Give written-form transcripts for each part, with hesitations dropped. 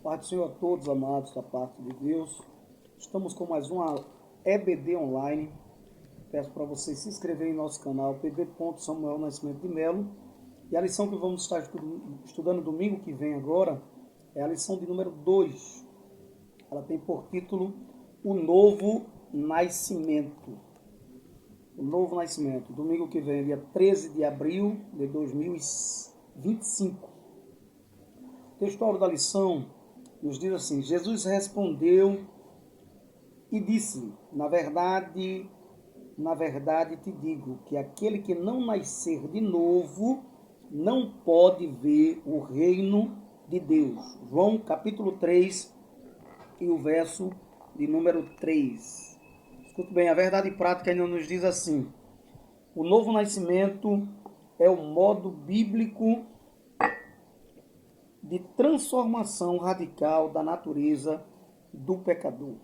Pai do Senhor a todos, amados, da parte de Deus. Estamos com mais uma EBD online. Peço para você se inscrever em nosso canal, PB Samuel Nascimento de Melo. E a lição que vamos estar estudando domingo que vem agora é a lição de número 2. Ela tem por título O Novo Nascimento. O Novo Nascimento. Domingo que vem, dia 13 de abril de 2025. O textual da lição nos diz assim: Jesus respondeu e disse: na verdade te digo que aquele que não nascer de novo não pode ver o reino de Deus. João capítulo 3 e o verso de número 3. Escute bem, a verdade prática ainda nos diz assim: o novo nascimento é o modo bíblico de transformação radical da natureza do pecador.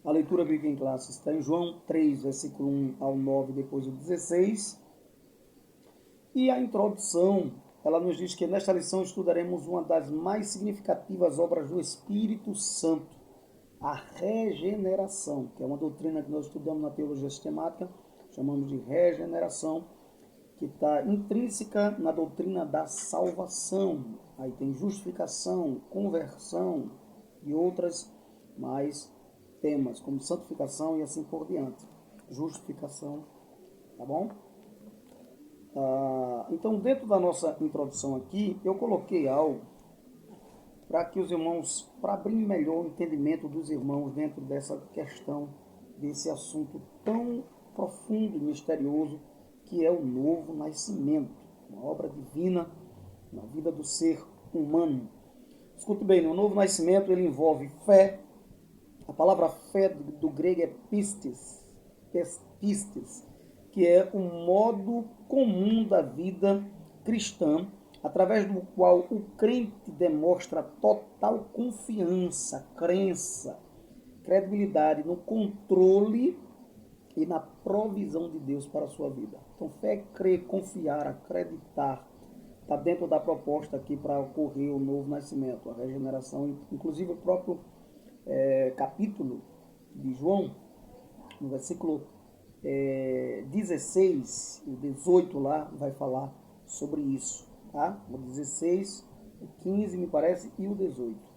A leitura bíblica em classe está em João 3, versículo 1 ao 9, depois o 16. E a introdução, ela nos diz que nesta lição estudaremos uma das mais significativas obras do Espírito Santo, a regeneração, que é uma doutrina que nós estudamos na teologia sistemática, chamamos de regeneração, que está intrínseca na doutrina da salvação. Aí tem justificação, conversão e outras mais temas, como santificação e assim por diante. Justificação, tá bom? Então, dentro da nossa introdução aqui, eu coloquei algo para que os irmãos, para abrir melhor o entendimento dos irmãos dentro dessa questão, desse assunto tão profundo e misterioso que é o novo nascimento, uma obra divina na vida do ser humano. Escute bem, o novo nascimento ele envolve fé. A palavra fé do grego é pistes, que é o modo comum da vida cristã, através do qual o crente demonstra total confiança, crença, credibilidade no controle e na provisão de Deus para a sua vida. Então, fé é crer, confiar, acreditar. Está dentro da proposta aqui para ocorrer o novo nascimento, a regeneração. Inclusive, o próprio capítulo de João, no versículo 16 e 18 lá, vai falar sobre isso. Tá? O 16, o 15, me parece, e o 18.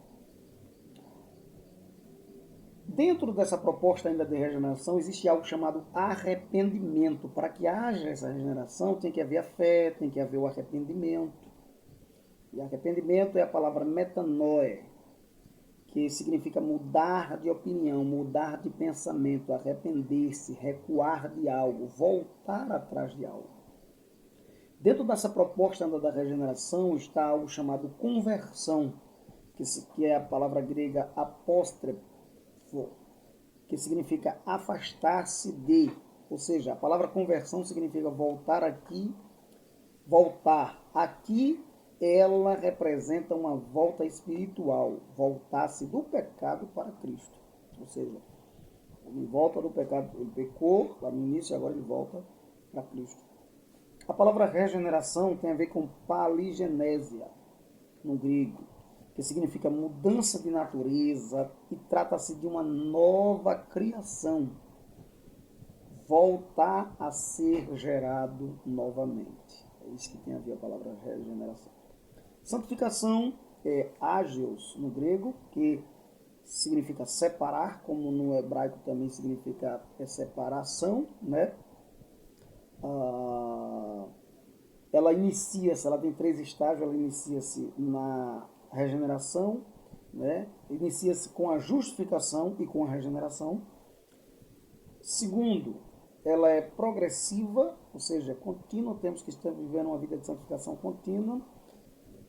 Dentro dessa proposta ainda de regeneração, existe algo chamado arrependimento. Para que haja essa regeneração, tem que haver a fé, tem que haver o arrependimento. E arrependimento é a palavra metanoia, que significa mudar de opinião, mudar de pensamento, arrepender-se, recuar de algo, voltar atrás de algo. Dentro dessa proposta ainda da regeneração está algo chamado conversão, que é a palavra grega apóstrefo, que significa afastar-se de, ou seja, a palavra conversão significa voltar aqui, voltar aqui, ela representa uma volta espiritual, voltar-se do pecado para Cristo, ou seja, ele volta do pecado, ele pecou lá no início, agora ele volta para Cristo. A palavra regeneração tem a ver com paligenésia, no grego, que significa mudança de natureza e trata-se de uma nova criação, voltar a ser gerado novamente. É isso que tem a ver a palavra regeneração. Santificação é agios no grego, que significa separar, como no hebraico também significa separação, né? Ela inicia-se, ela tem 3 estágios, ela inicia-se na regeneração, né? Inicia-se com a justificação e com a regeneração. Segundo, ela é progressiva, ou seja, contínua, temos que estar vivendo uma vida de santificação contínua.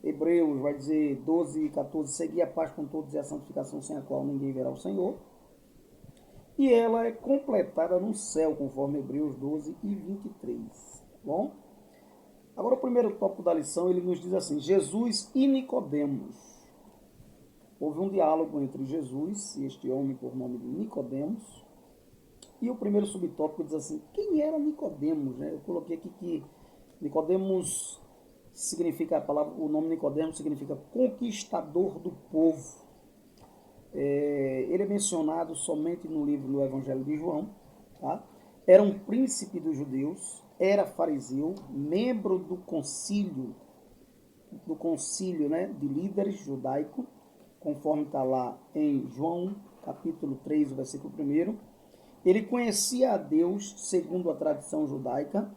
Hebreus vai dizer 12 e 14, seguir a paz com todos e a santificação sem a qual ninguém verá o Senhor. E ela é completada no céu, conforme Hebreus 12 e 23. Bom? Agora o primeiro tópico da lição, ele nos diz assim: Jesus e Nicodemos. Houve um diálogo entre Jesus e este homem por nome de Nicodemos. E o primeiro subtópico diz assim: quem era Nicodemos? Eu coloquei aqui que Nicodemos significa a palavra, o nome Nicodemo significa conquistador do povo. Ele é mencionado somente no livro do Evangelho de João. Tá? Era um príncipe dos judeus, era fariseu, membro do concílio, né, de líderes judaico, conforme está lá em João, capítulo 3, versículo 1. Ele conhecia a Deus segundo a tradição judaica.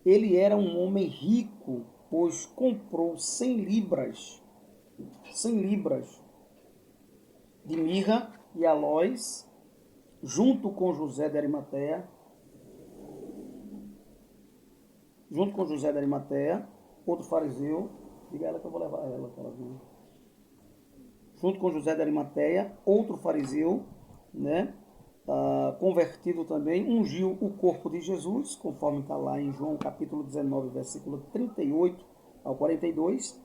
Ele era um homem rico, pois comprou 100 libras de mirra e aloés, junto com José de Arimateia, outro fariseu, diga ela que eu vou levar ela, junto com José de Arimateia, outro fariseu, né, convertido também, ungiu o corpo de Jesus, conforme está lá em João capítulo 19, versículo 38 ao 42,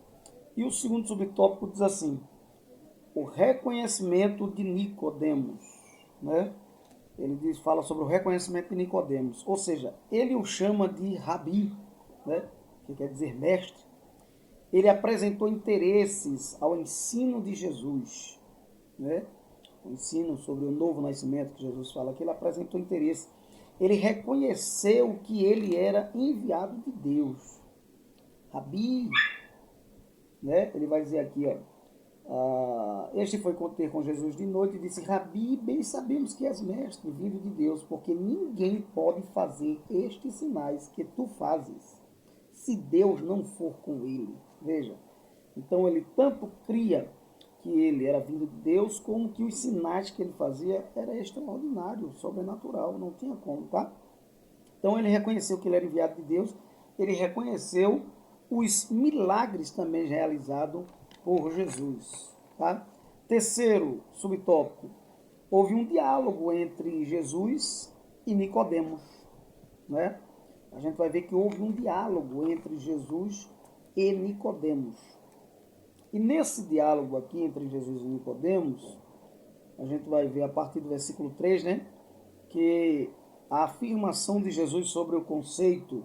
e o segundo subtópico diz assim, o reconhecimento de Nicodemos, né? Ele fala sobre o reconhecimento de Nicodemos, ou seja, ele o chama de Rabi, né? Que quer dizer mestre. Ele apresentou interesses ao ensino de Jesus, né? O ensino sobre o novo nascimento que Jesus fala aqui, ele apresentou interesse. Ele reconheceu que ele era enviado de Deus. Rabi, né? Ele vai dizer aqui, ó, este foi ter com Jesus de noite e disse, Rabi, bem sabemos que és mestre, vindo de Deus, porque ninguém pode fazer estes sinais que tu fazes, se Deus não for com ele. Veja, então ele tanto cria que ele era vindo de Deus, como que os sinais que ele fazia era extraordinário, sobrenatural, não tinha como, tá? Então ele reconheceu que ele era enviado de Deus, ele reconheceu os milagres também realizados por Jesus, tá? Terceiro subtópico, houve um diálogo entre Jesus e Nicodemos, né? A gente vai ver que houve um diálogo entre Jesus e Nicodemos. E nesse diálogo aqui entre Jesus e Nicodemos, a gente vai ver a partir do versículo 3, né, que a afirmação de Jesus sobre o conceito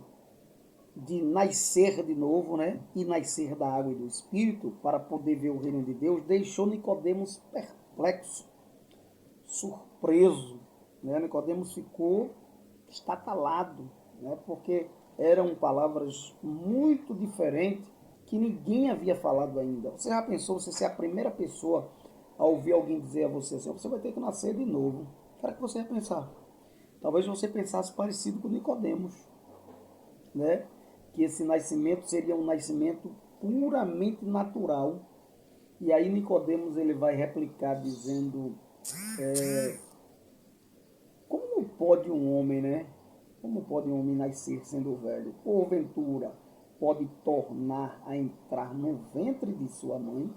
de nascer de novo, né, e nascer da água e do Espírito, para poder ver o reino de Deus, deixou Nicodemos perplexo, surpreso, né? Nicodemos ficou estatalado, né, porque eram palavras muito diferentes que ninguém havia falado ainda. Você já pensou, você ser a primeira pessoa a ouvir alguém dizer a você assim, você vai ter que nascer de novo? O que você ia pensar? Talvez você pensasse parecido com Nicodemos, né? Que esse nascimento seria um nascimento puramente natural. E aí Nicodemos ele vai replicar dizendo, como pode um homem, né? Como pode um homem nascer sendo velho? Porventura pode tornar a entrar no ventre de sua mãe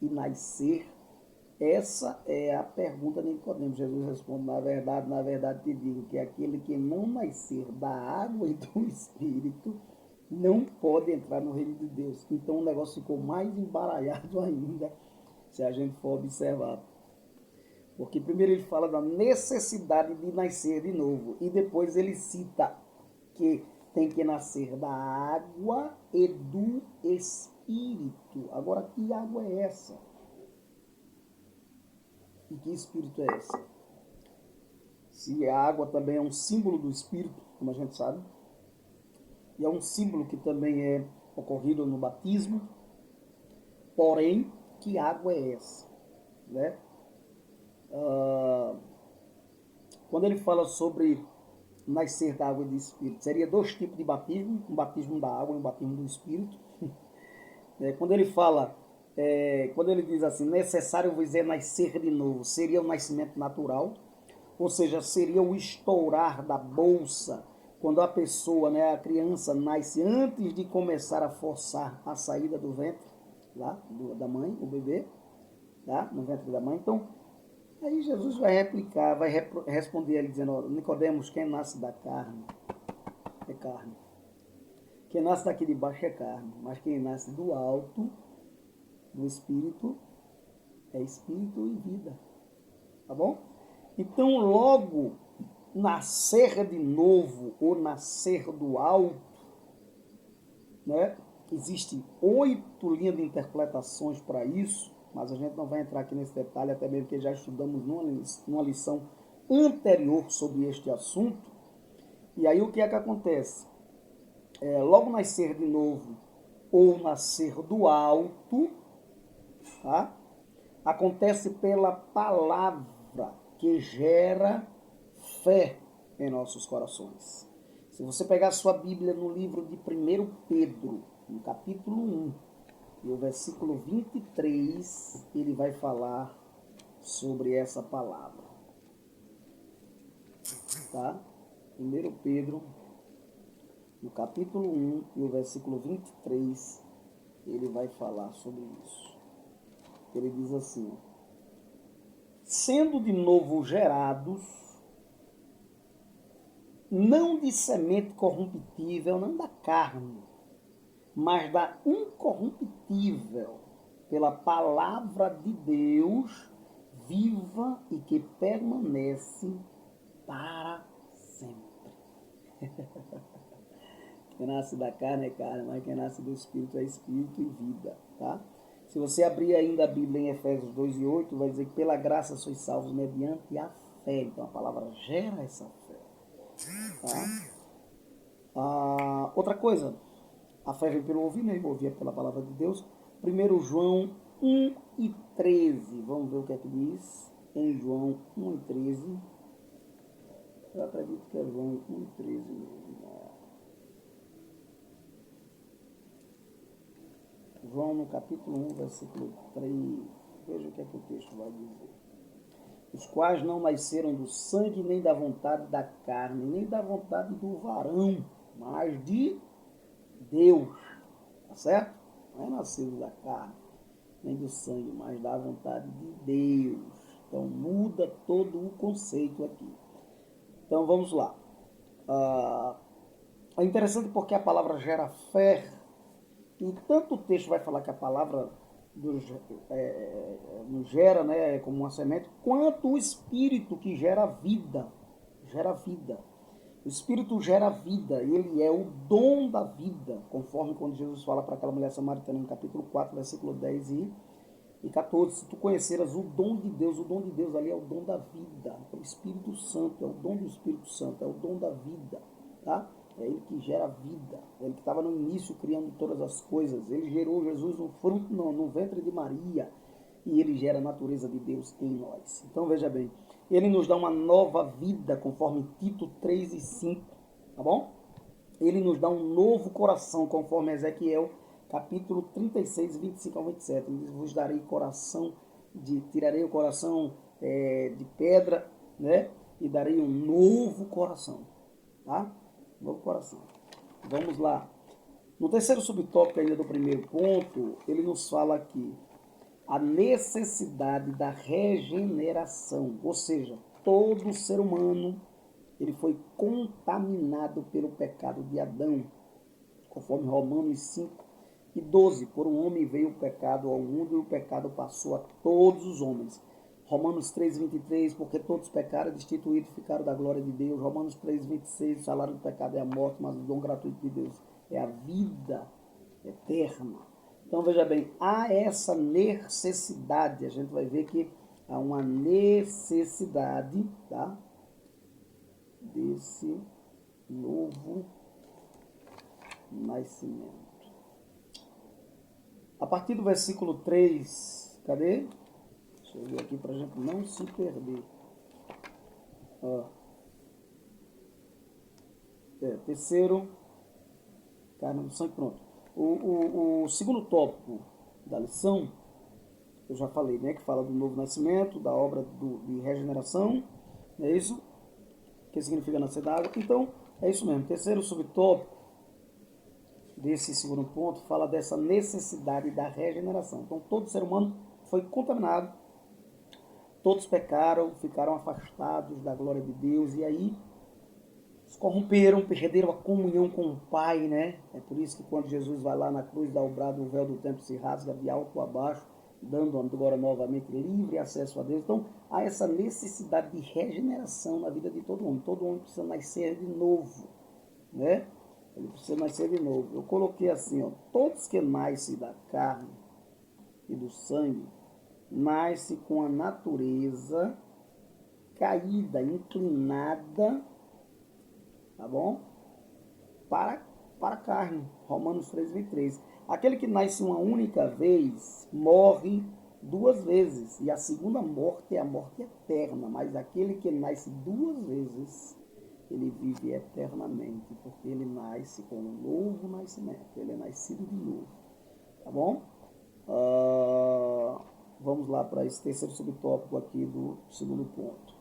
e nascer? Essa é a pergunta de Nicodemos. Jesus responde, na verdade te digo que aquele que não nascer da água e do Espírito não pode entrar no reino de Deus. Então o negócio ficou mais embaralhado ainda, se a gente for observar. Porque primeiro ele fala da necessidade de nascer de novo, e depois ele cita que tem que nascer da água e do Espírito. Agora, que água é essa? E que Espírito é esse? Se a água também é um símbolo do Espírito, como a gente sabe, e é um símbolo que também é ocorrido no batismo, porém, que água é essa? Né? Quando ele fala sobre nascer da água e do Espírito, seria dois tipos de batismo, um batismo da água e um batismo do Espírito. Quando ele fala, quando ele diz assim, necessário vos é nascer de novo, seria o nascimento natural, ou seja, seria o estourar da bolsa, quando a pessoa, né, a criança nasce antes de começar a forçar a saída do ventre, lá, da mãe, o bebê, tá, no ventre da mãe. Então, aí Jesus vai replicar, vai responder ele dizendo, Nicodemos, quem nasce da carne é carne. Quem nasce daqui de baixo é carne, mas quem nasce do alto, do Espírito, é Espírito e vida. Tá bom? Então, logo, nascer de novo, ou nascer do alto, né, Existem 8 linhas de interpretações para isso, mas a gente não vai entrar aqui nesse detalhe, até mesmo que já estudamos numa lição anterior sobre este assunto. E aí o que é que acontece? Logo nascer de novo ou nascer do alto, tá? Acontece pela palavra que gera fé em nossos corações. Se você pegar a sua Bíblia no livro de 1 Pedro, no capítulo 1, e o versículo 23, ele vai falar sobre essa palavra. Tá? 1 Pedro, no capítulo 1 e o versículo 23, ele vai falar sobre isso. Ele diz assim: sendo de novo gerados, não de semente corruptível, não da carne, mas da incorruptível, pela palavra de Deus, viva e que permanece para sempre. Quem nasce da carne é carne, mas quem nasce do Espírito é Espírito e vida, tá? Se você abrir ainda a Bíblia em Efésios 2:8, vai dizer que pela graça sois salvos mediante a fé. Então a palavra gera essa fé, tá? Outra coisa, a fé vem pelo ouvir, né? Ouvir pela palavra de Deus. 1 João 1:13. Vamos ver o que é que diz em João 1:13. Eu acredito que é João 1:13 mesmo. João no capítulo 1, versículo 3. Veja o que é que o texto vai dizer. Os quais não nasceram do sangue, nem da vontade da carne, nem da vontade do varão, mas de Deus. Tá certo? Não é nascido da carne, nem do sangue, mas da vontade de Deus. Então muda todo o conceito aqui. Então vamos lá. É interessante porque a palavra gera fé. E tanto o texto vai falar que a palavra nos gera, né, como uma semente, quanto o Espírito que gera vida. Gera vida. O Espírito gera vida, ele é o dom da vida, conforme quando Jesus fala para aquela mulher samaritana no capítulo 4, versículo 10 e 14. Se tu conheceras o dom de Deus ali é o dom da vida. É o Espírito Santo, é o dom do Espírito Santo, é o dom da vida, tá? É ele que gera vida, é ele que estava no início criando todas as coisas. Ele gerou Jesus no ventre de Maria e ele gera a natureza de Deus em nós. Então veja bem, ele nos dá uma nova vida, conforme Tito 3:5, tá bom? Ele nos dá um novo coração, conforme Ezequiel capítulo 36, 25 ao 27. Ele diz: vos darei coração tirarei o coração de pedra, né? E darei um novo coração, tá? Novo coração. Vamos lá. No terceiro subtópico ainda do primeiro ponto, ele nos fala aqui a necessidade da regeneração, ou seja, todo ser humano ele foi contaminado pelo pecado de Adão, conforme Romanos 5:12. Por um homem veio o pecado ao mundo e o pecado passou a todos os homens. Romanos 3:23, porque todos pecaram, destituídos ficaram da glória de Deus. Romanos 3:26, o salário do pecado é a morte, mas o dom gratuito de Deus é a vida eterna. Então veja bem, há essa necessidade, a gente vai ver que há uma necessidade, tá? Desse novo nascimento. A partir do versículo 3, cadê? Deixa eu ver aqui para a gente não se perder. Terceiro, carne do sangue, pronto. O segundo tópico da lição, eu já falei, né? Que fala do novo nascimento, da obra de regeneração, não é isso? Que significa nascer da água. Então, é isso mesmo. Terceiro subtópico desse segundo ponto fala dessa necessidade da regeneração. Então, todo ser humano foi contaminado, todos pecaram, ficaram afastados da glória de Deus e aí se corromperam, perderam a comunhão com o Pai, né? É por isso que quando Jesus vai lá na cruz, dá o brado, o véu do templo se rasga de alto a baixo, dando agora novamente livre acesso a Deus. Então, há essa necessidade de regeneração na vida de todo homem. Todo homem precisa nascer de novo, né? Ele precisa nascer de novo. Eu coloquei assim, ó, todos que nascem da carne e do sangue, nascem com a natureza caída, inclinada, tá bom? Para a carne. Romanos 3:23. Aquele que nasce uma única vez, morre duas vezes. E a segunda morte é a morte eterna. Mas aquele que nasce duas vezes, ele vive eternamente, porque ele nasce com um novo nascimento. Ele é nascido de novo. Tá bom? Vamos lá para esse terceiro subtópico aqui do segundo ponto.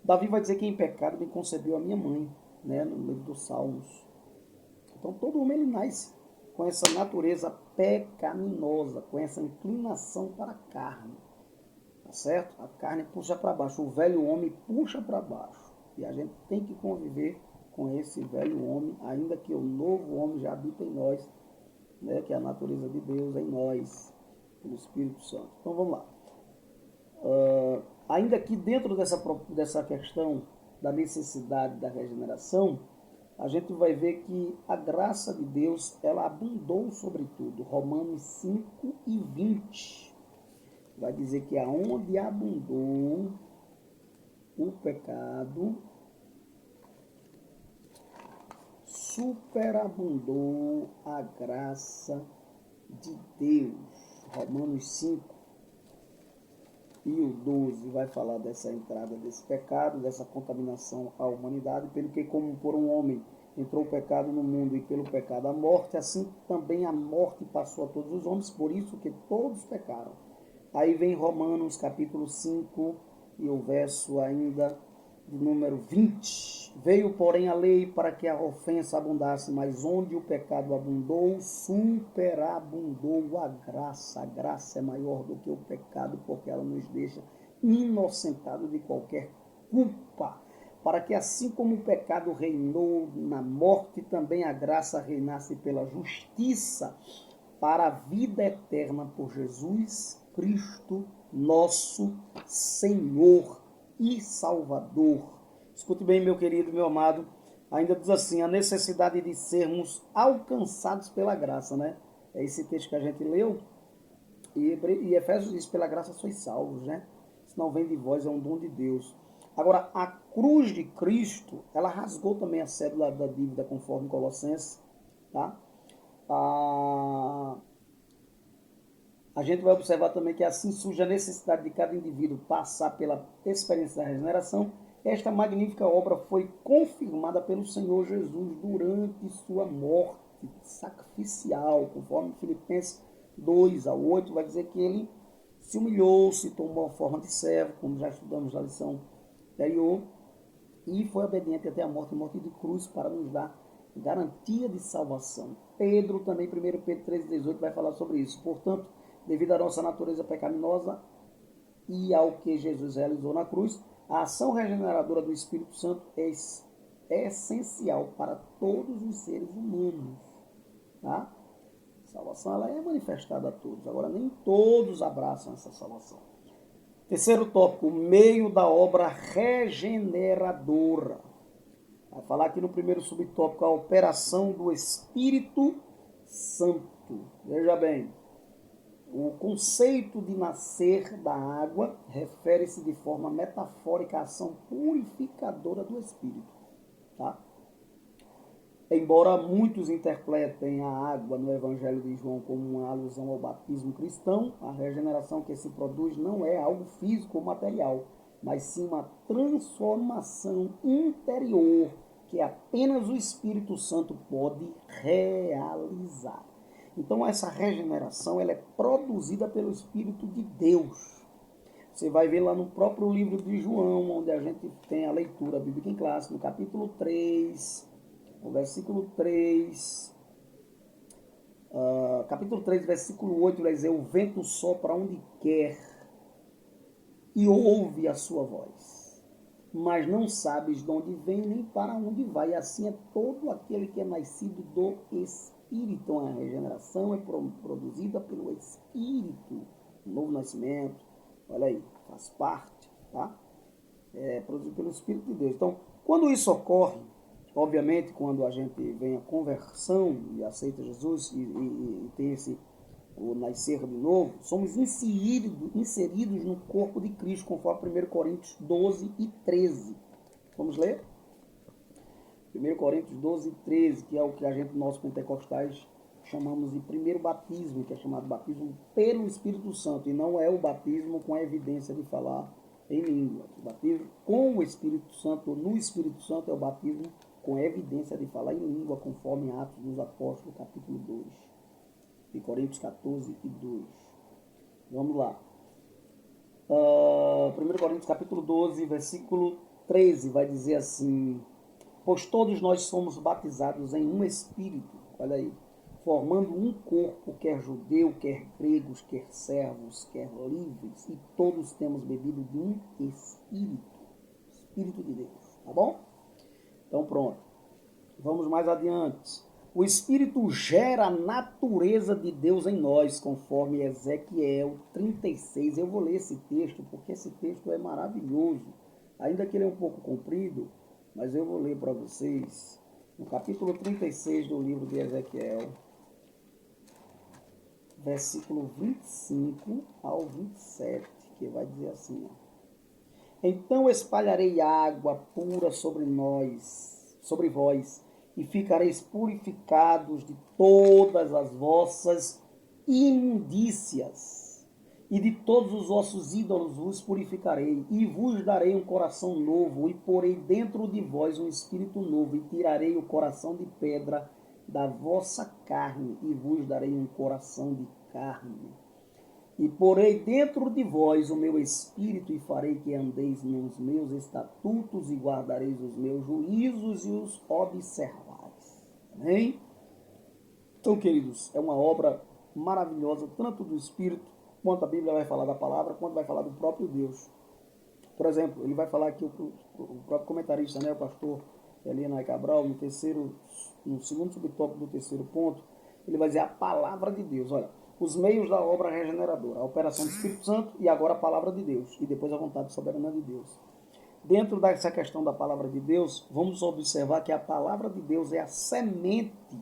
Davi vai dizer que em pecado me concebeu a minha mãe, né, no livro dos Salmos. Então todo homem ele nasce com essa natureza pecaminosa, com essa inclinação para a carne, tá certo? A carne puxa para baixo, o velho homem puxa para baixo. E a gente tem que conviver com esse velho homem, ainda que o novo homem já habita em nós, né, que é a natureza de Deus em nós, pelo Espírito Santo. Então vamos lá. Ainda que dentro dessa questão da necessidade da regeneração, a gente vai ver que a graça de Deus, ela abundou sobre tudo. Romanos 5:20 vai dizer que aonde abundou o pecado, superabundou a graça de Deus. Romanos 5 e o 12 vai falar dessa entrada desse pecado, dessa contaminação à humanidade, pelo que como por um homem entrou o pecado no mundo e pelo pecado a morte, assim também a morte passou a todos os homens, por isso que todos pecaram. Aí vem Romanos capítulo 5 e o verso ainda de número 20. Veio, porém, a lei para que a ofensa abundasse, mas onde o pecado abundou, superabundou a graça. A graça é maior do que o pecado, porque ela nos deixa inocentados de qualquer culpa. Para que assim como o pecado reinou na morte, também a graça reinasse pela justiça, para a vida eterna por Jesus Cristo, nosso Senhor e Salvador. Escute bem, meu querido, meu amado. Ainda diz assim, a necessidade de sermos alcançados pela graça, né? É esse texto que a gente leu. E Efésios diz, pela graça sois salvos, né? Se não vem de vós, é um dom de Deus. Agora, a cruz de Cristo, ela rasgou também a cédula da dívida, conforme Colossenses, tá? A gente vai observar também que assim surge a necessidade de cada indivíduo passar pela experiência da regeneração. Esta magnífica obra foi confirmada pelo Senhor Jesus durante sua morte sacrificial, conforme Filipenses 2:8 vai dizer que ele se humilhou, se tomou a forma de servo, como já estudamos na lição anterior, e foi obediente até a morte de cruz para nos dar garantia de salvação. Pedro também, 1 Pedro 3:18 vai falar sobre isso. Portanto, devido à nossa natureza pecaminosa e ao que Jesus realizou na cruz, a ação regeneradora do Espírito Santo é essencial para todos os seres humanos. Tá? A salvação ela é manifestada a todos, agora nem todos abraçam essa salvação. Terceiro tópico, o meio da obra regeneradora. Vai falar aqui no primeiro subtópico a operação do Espírito Santo. Veja bem, o conceito de nascer da água refere-se de forma metafórica à ação purificadora do Espírito. Tá? Embora muitos interpretem a água no Evangelho de João como uma alusão ao batismo cristão, a regeneração que se produz não é algo físico ou material, mas sim uma transformação interior que apenas o Espírito Santo pode realizar. Então essa regeneração ela é produzida pelo Espírito de Deus. Você vai ver lá no próprio livro de João, onde a gente tem a leitura bíblica em classe, no capítulo 3, no versículo 3, capítulo 3, versículo 8, vai dizer, o vento sopra onde quer e ouve a sua voz, mas não sabes de onde vem nem para onde vai. E assim é todo aquele que é nascido do Espírito. Então a regeneração é produzida pelo Espírito, o novo nascimento, olha aí, faz parte, tá? É produzido pelo Espírito de Deus. Então, Quando isso ocorre, obviamente, quando a gente vem à conversão e aceita Jesus e tem o nascer de novo, somos inseridos no corpo de Cristo, conforme 1 Coríntios 12 e 13. Vamos ler? 1 Coríntios 12 e 13, que é o que a gente, nós pentecostais, chamamos de primeiro batismo, que é chamado batismo pelo Espírito Santo, e não é o batismo com a evidência de falar em língua. O batismo com o Espírito Santo, no Espírito Santo, é o batismo com a evidência de falar em língua, conforme Atos dos Apóstolos, capítulo 2. De Coríntios 14 e 2. Vamos lá. 1 Coríntios capítulo 12, versículo 13, vai dizer assim: pois todos nós somos batizados em um Espírito, olha aí, formando um corpo, quer judeu, quer gregos, quer servos, quer livres, e todos temos bebido de um Espírito, Espírito de Deus, tá bom? Então pronto, vamos mais adiante. O Espírito gera a natureza de Deus em nós, conforme Ezequiel 36. Eu vou ler esse texto, porque esse texto é maravilhoso, ainda que ele é um pouco comprido, mas eu vou ler para vocês, no capítulo 36 do livro de Ezequiel, versículo 25 ao 27, que vai dizer assim: então espalharei água pura sobre vós, e ficareis purificados de todas as vossas imundícias, e de todos os vossos ídolos vos purificarei, e vos darei um coração novo, e porei dentro de vós um espírito novo, e tirarei o coração de pedra da vossa carne, e vos darei um coração de carne. E porei dentro de vós o meu espírito, e farei que andeis nos meus estatutos, e guardareis os meus juízos, e os observais. Amém? Então, queridos, é uma obra maravilhosa, tanto do Espírito, quanto a Bíblia vai falar da palavra, quanto vai falar do próprio Deus. Por exemplo, ele vai falar aqui, o próprio comentarista, né, o pastor Helena Cabral, no segundo subtópico do terceiro ponto, ele vai dizer a palavra de Deus. Olha, os meios da obra regeneradora, a operação do Espírito Santo e agora a palavra de Deus, e depois a vontade soberana de Deus. Dentro dessa questão da palavra de Deus, vamos observar que a palavra de Deus é a semente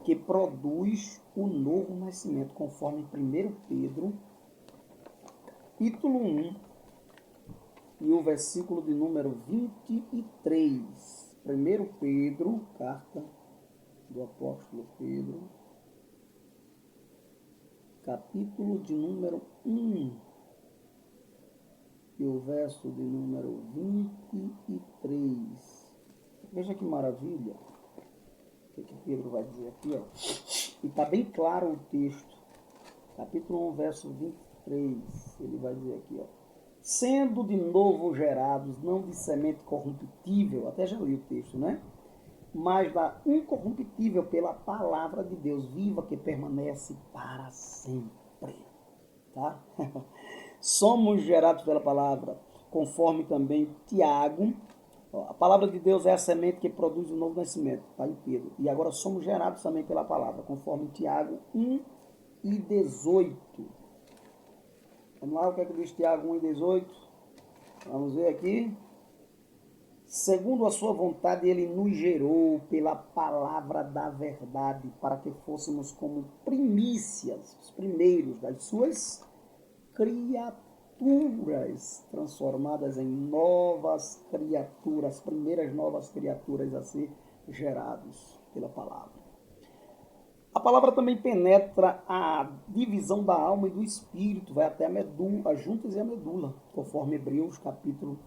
que produz o novo nascimento, conforme 1 Pedro, capítulo 1, e o versículo de número 23. 1 Pedro, carta do apóstolo Pedro, capítulo de número 1, e o verso de número 23. Veja que maravilha. O que Pedro vai dizer aqui, ó. E está bem claro o texto. Capítulo 1, verso 23. Ele vai dizer aqui, ó: sendo de novo gerados, não de semente corruptível, até já li o texto, né? Mas da incorruptível pela palavra de Deus viva, que permanece para sempre. Tá? Somos gerados pela palavra, conforme também Tiago. A palavra de Deus é a semente que produz o novo nascimento, tá em Pedro. E agora somos gerados também pela palavra, conforme Tiago 1 e 18. Vamos lá, o que é que diz Tiago 1 e 18? Vamos ver aqui. Segundo a sua vontade, ele nos gerou pela palavra da verdade, para que fôssemos como primícias, os primeiros das suas criaturas, transformadas em novas criaturas, primeiras novas criaturas a ser gerados pela palavra. A palavra também penetra a divisão da alma e do espírito, vai até a medula, as juntas e a medula, conforme Hebreus capítulo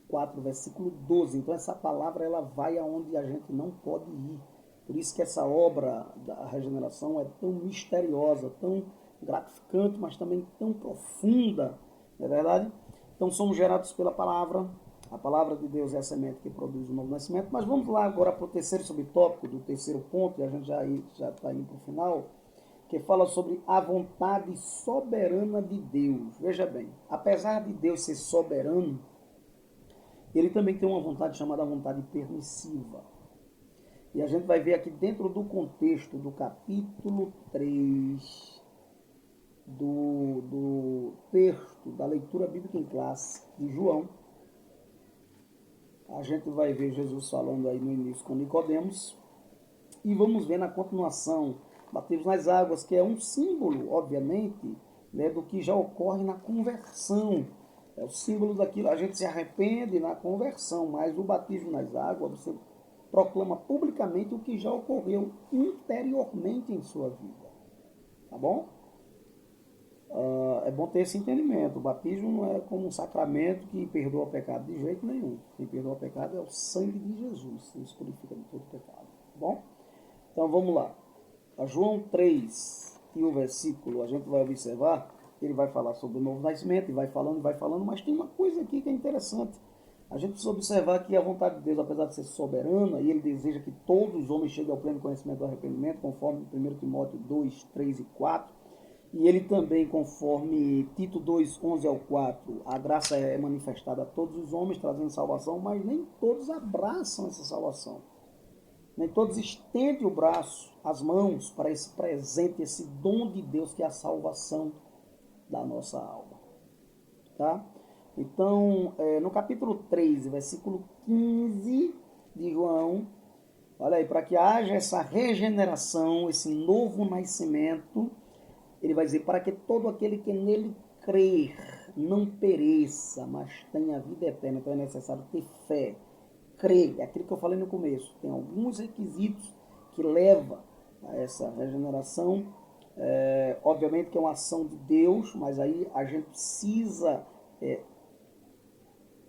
4, versículo 12. Então essa palavra ela vai aonde a gente não pode ir. Por isso que essa obra da regeneração é tão misteriosa, tão gratificante, mas também tão profunda, não é verdade? Então somos gerados pela palavra. A palavra de Deus é a semente que produz o novo nascimento. Mas vamos lá agora para o terceiro subtópico do terceiro ponto, e a gente já está indo para o final, que fala sobre a vontade soberana de Deus. Veja bem, apesar de Deus ser soberano, ele também tem uma vontade chamada vontade permissiva. E a gente vai ver aqui dentro do contexto do capítulo 3 do texto da leitura bíblica em classe de João, A gente vai ver Jesus falando aí no início com Nicodemos e vamos ver na continuação, batismo nas águas, que é um símbolo, obviamente, né, do que já ocorre na conversão. É o símbolo daquilo, a gente se arrepende na conversão, mas o batismo nas águas, você proclama publicamente o que já ocorreu interiormente em sua vida. Tá bom? É bom ter esse entendimento. O batismo não é como um sacramento que perdoa o pecado de jeito nenhum. Quem perdoa o pecado é o sangue de Jesus. Isso purifica de todo pecado. Tá bom? Então vamos lá. A João 3, e o versículo, a gente vai observar, ele vai falar sobre o novo nascimento, e vai falando, mas tem uma coisa aqui que é interessante. A gente precisa observar que a vontade de Deus, apesar de ser soberana, e ele deseja que todos os homens cheguem ao pleno conhecimento do arrependimento, conforme 1 Timóteo 2, 3 e 4, e ele também, conforme Tito 2, 11 ao 4, a graça é manifestada a todos os homens, trazendo salvação, mas nem todos abraçam essa salvação. Nem todos estendem o braço, as mãos, para esse presente, esse dom de Deus que é a salvação da nossa alma. Tá? Então, no capítulo 3, versículo 15 de João, olha aí, para que haja essa regeneração, esse novo nascimento, ele vai dizer, para que todo aquele que nele crer não pereça, mas tenha vida eterna. Então é necessário ter fé, crer, é aquilo que eu falei no começo. Tem alguns requisitos que levam a essa regeneração. Obviamente que é uma ação de Deus, mas aí a gente precisa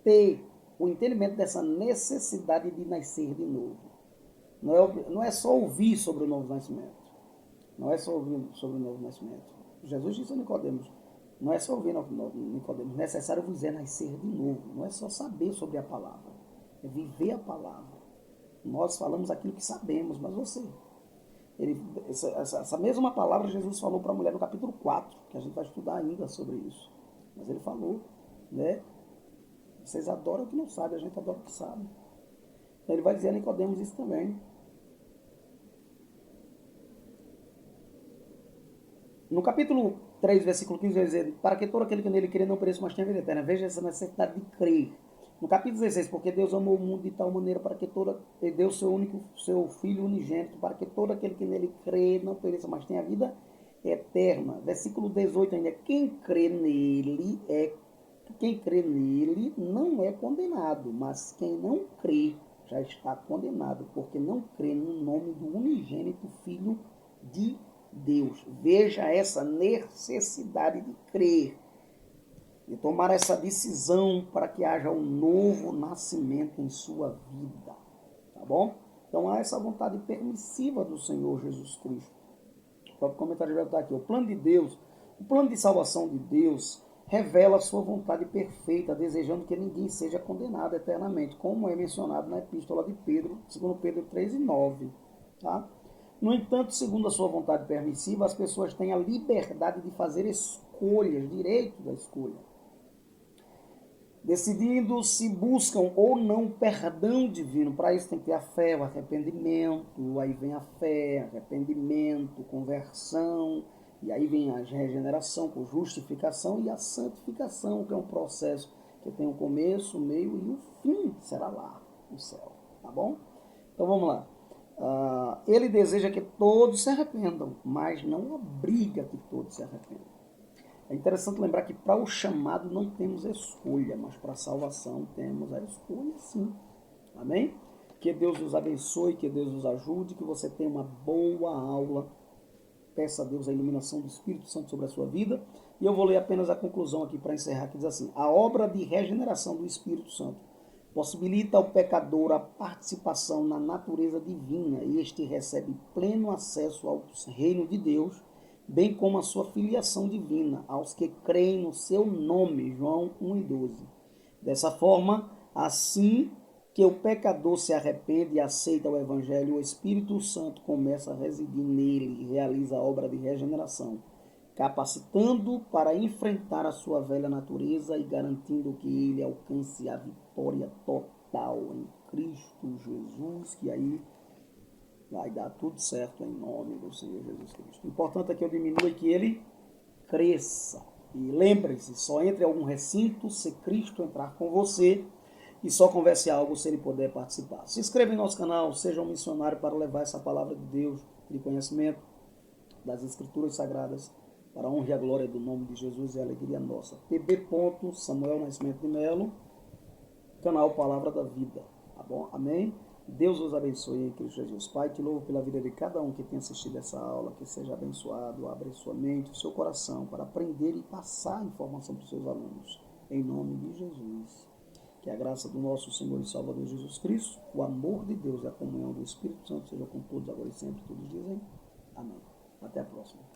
ter o entendimento dessa necessidade de nascer de novo. Não é só ouvir sobre o novo nascimento. Não é só ouvir sobre o novo nascimento. Jesus disse a Nicodemos, não é só ouvir Nicodemos, necessário vos é nascer de novo. Não é só saber sobre a palavra, é viver a palavra. Nós falamos aquilo que sabemos, mas você... essa mesma palavra Jesus falou para a mulher no capítulo 4, que a gente vai estudar ainda sobre isso. Mas ele falou, né? Vocês adoram o que não sabe, a gente adora o que sabe. Então ele vai dizer a Nicodemos isso também. No capítulo 3, versículo 15, vai dizer, para que todo aquele que nele crê não pereça, mas tenha vida eterna. Veja essa necessidade de crer. No capítulo 16, porque Deus amou o mundo de tal maneira para que ele deu seu Filho unigênito, para que todo aquele que nele crê não pereça, mas tenha vida eterna. Versículo 18 ainda, quem crê nele não é condenado, mas quem não crê já está condenado, porque não crê no nome do unigênito Filho de Deus. Veja essa necessidade de crer, de tomar essa decisão para que haja um novo nascimento em sua vida. Tá bom? Então há essa vontade permissiva do Senhor Jesus Cristo. O próprio comentário vai estar aqui. O plano de Deus, o plano de salvação de Deus revela a sua vontade perfeita, desejando que ninguém seja condenado eternamente, como é mencionado na epístola de Pedro, 2 Pedro 3 e 9. Tá? No entanto, segundo a sua vontade permissiva, as pessoas têm a liberdade de fazer escolhas, direito da escolha. Decidindo se buscam ou não perdão divino. Para isso tem que ter a fé, o arrependimento, aí vem a fé, arrependimento, conversão, e aí vem a regeneração com justificação e a santificação, que é um processo que tem um começo, meio e o fim será lá no céu. Tá bom? Então vamos lá. Ele deseja que todos se arrependam, mas não obriga que todos se arrependam. É interessante lembrar que para o chamado não temos escolha, mas para a salvação temos a escolha sim. Amém? Que Deus os abençoe, que Deus os ajude, que você tenha uma boa aula. Peça a Deus a iluminação do Espírito Santo sobre a sua vida. E eu vou ler apenas a conclusão aqui para encerrar, que diz assim: a obra de regeneração do Espírito Santo possibilita ao pecador a participação na natureza divina, e este recebe pleno acesso ao reino de Deus, bem como a sua filiação divina aos que creem no seu nome, João 1 e 12. Dessa forma, assim que o pecador se arrepende e aceita o Evangelho, o Espírito Santo começa a residir nele e realiza a obra de regeneração, capacitando para enfrentar a sua velha natureza e garantindo que ele alcance a vitória total em Cristo Jesus, que aí vai dar tudo certo em nome do Senhor Jesus Cristo. O importante é que eu diminua e que ele cresça. E lembre-se, só entre algum recinto se Cristo entrar com você. e só converse algo se ele puder participar. Se inscreva em nosso canal, seja um missionário para levar essa palavra de Deus, de conhecimento das Escrituras Sagradas, para a honra e a glória do nome de Jesus e a alegria nossa. pb. Samuel Nascimento de Melo, canal Palavra da Vida. Tá bom? Amém? Deus os abençoe em Cristo Jesus. Pai, te louvo pela vida de cada um que tem assistido essa aula, que seja abençoado, abre sua mente, o seu coração, para aprender e passar a informação para os seus alunos. Em nome de Jesus. Que a graça do nosso Senhor e Salvador Jesus Cristo, o amor de Deus e a comunhão do Espírito Santo seja com todos agora e sempre. Todos dizem amém. Até a próxima.